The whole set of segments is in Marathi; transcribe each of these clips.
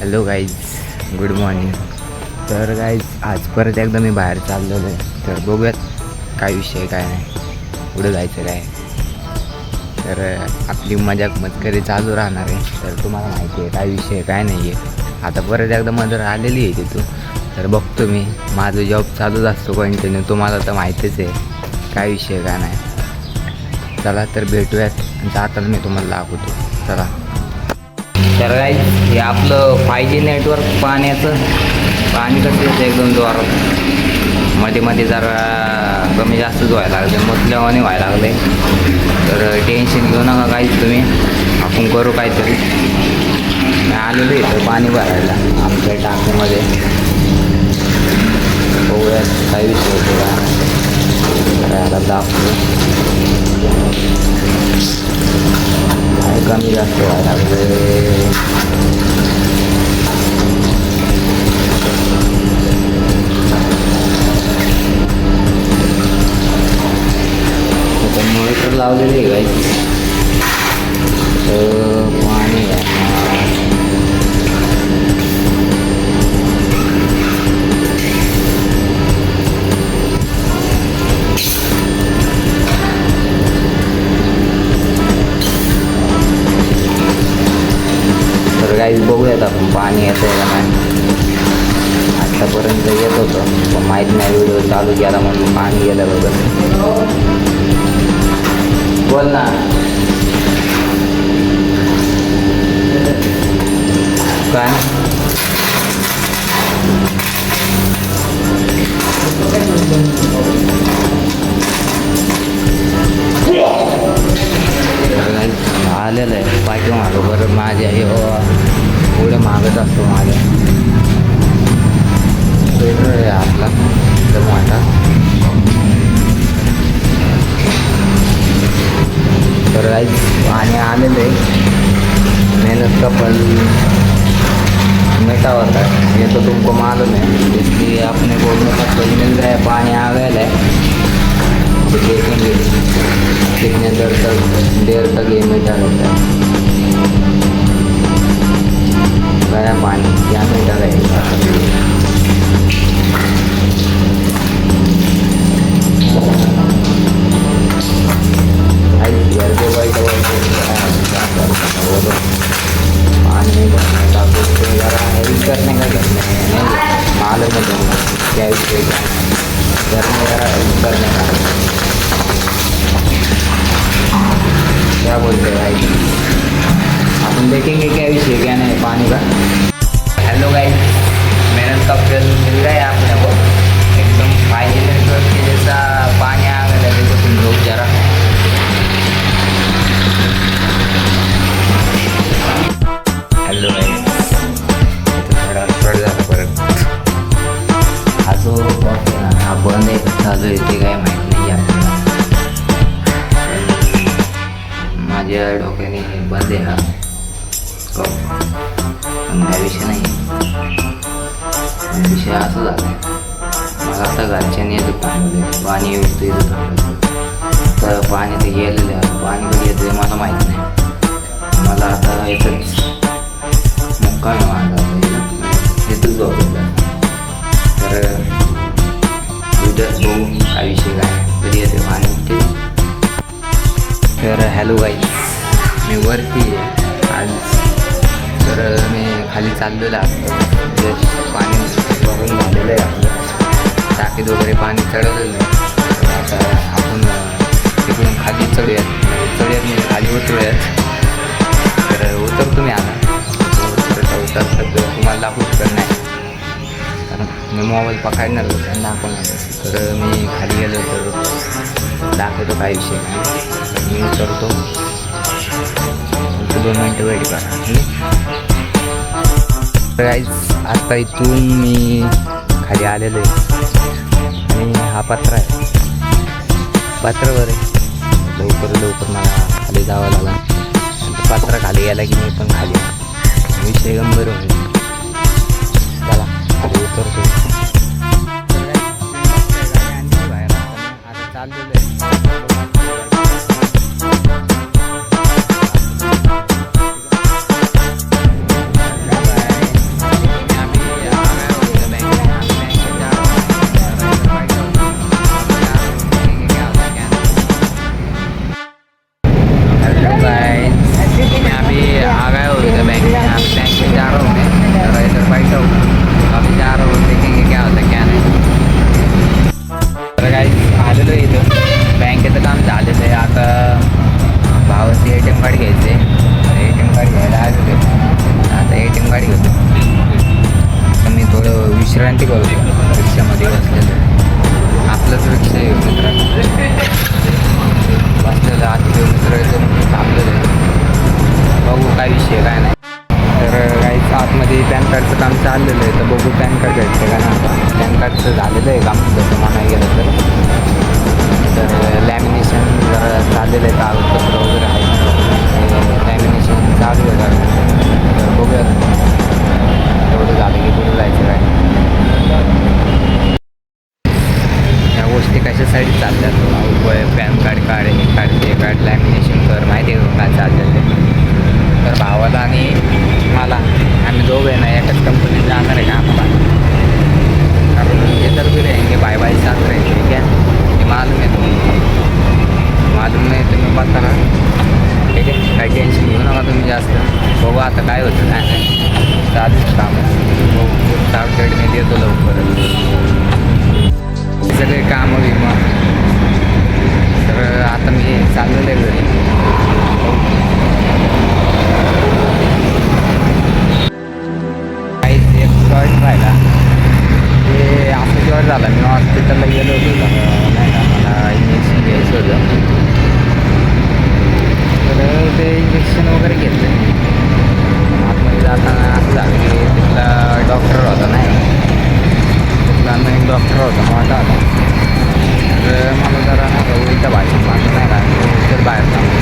Hello guys, good morning. तर गाईज आज परत एकदा मी बाहेर चाललेलो आहे. तर बघूयात काय विषय काय नाही, पुढं जायचं काय. तर आपली मजाक मस्करी चालू राहणार आहे. तर तुम्हाला माहिती आहे काय विषय काय नाही आहे. आता परत एकदा मदर आलेली आहे तिथून. तर बघतो मी, माझं जॉब चालूच असतो कंटिन्यू, तुम्हाला तर माहितीच आहे काय विषय काय नाही. चला तर भेटूयात, जाताना मी तुम्हाला दाखवतो. चला. तर काय हे आपलं 5G नेटवर्क पाण्याचं पाणी कसं येतं एकदम जोरात, मध्ये मध्ये जरा कमी जास्तच व्हायला लागले, मुतल्यावाने व्हायला लागले. तर टेन्शन घेऊ नका काहीच तुम्ही, आपण करू काहीतरी. मी आलेलो इथं पाणी भरायला आमच्या टाकीमध्ये. बघूयात काय विषय होतो का याला दाखवतो. काय कमी जास्त व्हायला लागले. मोटर लावलेली आहे गाई. पाणी तर गाईज बघूयात आपण पाणी येतं आहे का नाही. आत्तापर्यंत येत होतं पण माहीत नाही, व्हिडिओ चालू केला म्हणून पाणी गेलं बघत. बोल ना. काय आलेलं आहे पाठी मागं. बरं माझ्या हे पुढे मागत असतो माझ्या. स्वेटर आहे आपला एकदम मोठा. तर पाणी आलेलं आहे. मेहनत का फल मीठा होता है, ये तो तुमको मालूम है, इसलिए अपने बोलने का फल मिल रहा है. पानी आ गया है तो देखेंगे कितने देर तक ये मीठा रहता है. गया पानी क्या मीठा रहेगा. पानी भरने का कुछ ज़रा हेल्प करने का घर में मालूम है तुमको क्या विषय क्या घर में ज़रा हेल्प करने का. क्या बोलते हैं भाई, अपन देखेंगे क्या विषय क्या नहीं पानी का. हेलो गाइस, मेहनत का फल मिल रहा है आपने को. एकदम 5G नेटवर्क के जैसा पानी आ गया. देखो तुम लोग जरा. हॅलो थोडा स्पड झाला परत. हा बंद आहे चालू आहे ते काय माहीत नाही आपल्याला. माझ्या डोक्याने बंद आहे हा पण काय विषय नाही. विषय असं झाला आहे, मला आता घरच्याने येतं पाणी येतं येतं तर पाणी ते गेलेलं आहे. पाणी कधी येतं मला माहीत नाही. मला आता येतच मुक्काम माझा येतच बघितलं. तर उद्याच बघू काय विषय काय कधी येते पाणी ते. तर हॅलो गाईज, मी वरती आज. तर मी खाली चाललेलं असतं. पाणी बघून झालेलं आहे आपलं. टाकीत वगैरे पाणी चढवलेलं नाही. आता आपण तिकडून खाली चढूयात मी खाली उतरूयात. तर उतरतो मी आता. उतरतात तुम्हाला दाखवू शकत नाही कारण मी मोबाईल पकडणार होतो आणि दाखवणार. तर मी खाली गेलो तर दाखवतो काय विषय नाही. मी उतरतो, 2 मिनटं वेट करा. तर गाईज आता इथून मी खाली आलेलो आहे आणि हा पत्रा आहे. पत्रावर आहे. लवकर मला खाली जावं लागला. पत्रा खाली गेला की मी पण खाली विषय गंभीर होईल. चला खाली उतरतो. आता चाललेलं आहे. विश्रांती करतो रिक्षामध्ये बसलेलं. आपलंच रिक्षा आहे मित्र बसलेलं. 8 किलोमीटर थांबलेलं आहे. बघू काय विषय काय नाही. तर काहीच आतमध्ये पॅन कार्डचं काम चाललेलं आहे. तर बघू पॅन कार्ड भेटतं का ना. आता पॅन कार्डचं झालेलं आहे काम तसं म्हणायला गेलं तर लॅमिनेशन जरा चाललेलं आहे. कागदपत्र वगैरे आहे लॅमिनेशन चालू आहे. तर बघूया एवढं झालं की कुठं जायचं काय. या गोष्टी कशासाठी चालल्यात. पॅन कार्ड काढ हे काढ ते काढ लॅमिनेशन कर माहिती आहे काय चाललेलं आहे. तर भावाला आणि मला आम्ही दोघं ना एकाच कंपनीत जाणार आहे कामाला. कारण हे तर भी रहेंगे बाय बाय साथ रहेंगे ठीक आहे. हे मालूम आहे मालूम नाही तुम्ही बघता ना ठीक आहे. काही टेन्शन घेऊ नका तुम्ही जास्त. बघू आता काय होतं काय नाही चालूच काम. बघू अपडेट मी देतो लवकरच सगळे कामं विमा. तर आता मी चाललेलं आहे घरी. काहीच एक शॉर्ट राहिला ते असं शॉर्ट झाला. मी हॉस्पिटलला गेलो होतो नाही का मला इंजेक्शन घ्यायचं होतं. तर ते इंजेक्शन वगैरे घेतलं. आतमध्ये जाताना असं झालं की तिथला डॉक्टर होता नाही तिथला नवीन डॉक्टर होता मोठा होता. तर मला जरा नाही का उलट्या भाषेत म्हणतो नाही का तर बाहेर सांगतो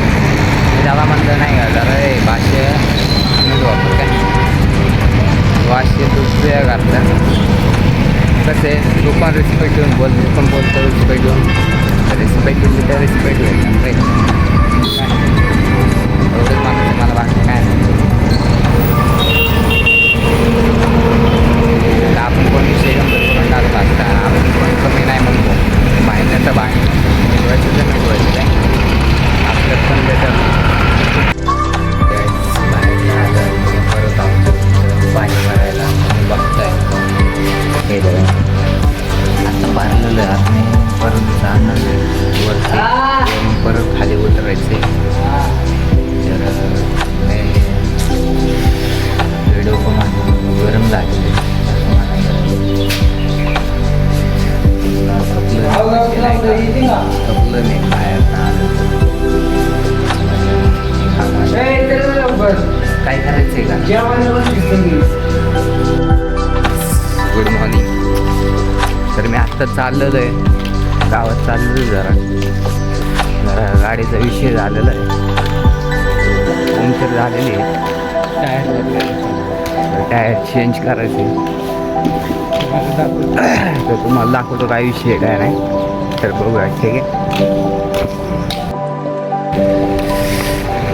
त्याला म्हणतं नाही का जरा भाषे मीच वापरतो काय वाशे दुसऱ्या घातलं कसे तू पण रिस्पेक्ट देऊन बोल. मी पण बोलतो रिस्पेक्ट देऊन. रिस्पेक्ट दिली तर रिस्पेक्ट भेटणार रे. एवढंच म्हणायचं मला बाकी काय नाही. आपण कोण विषय करून टाकत असता आपण कोण कमी नाही म्हणतो बाहेरचं बाहेर मिटवायचं तर मिटवायचं काय आपल्यात पण त्याच्यात बाहेर आलं परत आमचं पाणी भरायला बघताय हे बघा आता भरलेलं आत नाही परत जाणार वरती परत खाली उतरायचे. तर व्हिडिओ पण गरम झालेले कपलं नाही बाहेर काय करायचंय का. Good morning. तर मी आत्ता चाललेलो आहे गावात चाललेलो जरा गाडीचा विषय झालेला आहे. पंक्चर झालेली आहे टायर चेंज करायचे. तर तुम्हाला दाखवतो काय विषय काय नाही. तर बघूया ठीक आहे.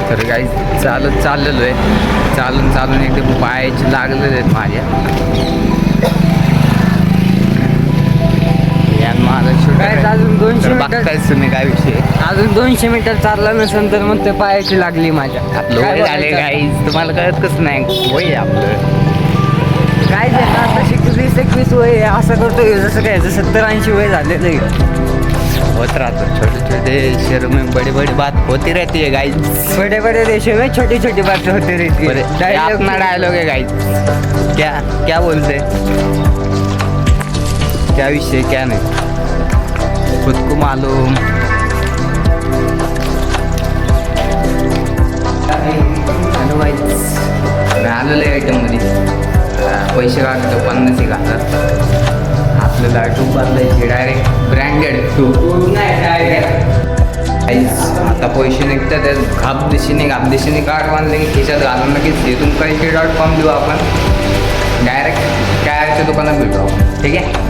तर काही चाललेलो आहे चालून एकदम पायाचे लागलेले आहेत माझ्या. अजून 200 बघतायच तुम्ही काय विषय. अजून 200 मीटर चालला नसेल तर मग ते पायाची लागली माझ्या. आपलं वय झाले काही तुम्हाला कळत कसं नाही वय आपलं काय झालं आता 20-21 वय असं करतोय जसं काय 70-80 वय झालेलं आहे. होत राहतो छोटे छोटे शहरों में बड़ी बड़ी बात होती रहती है गाइस. बड़े बड़े देशों में छोटी छोटी बातें होती रहती है. अपना डायलॉग है गाइस. क्या बोलते क्या विषय क्या नहीं खुद को मालूम. हॅलो गाइस मी आलेलो आहे आयटममध्ये. पैसे काढतो 50 घालतात. आपल्याला टूब बदलायची डायरेक्ट ब्रँडेड टूब नाही डायरेक्ट. आता पैसे निघतात घापदिशीने कार्ड बांधले की खिशात घालून लगेच तिथून पैसे.com देऊ आपण डायरेक्ट टायरच्या दुकानात भेटू आपण ठीक आहे.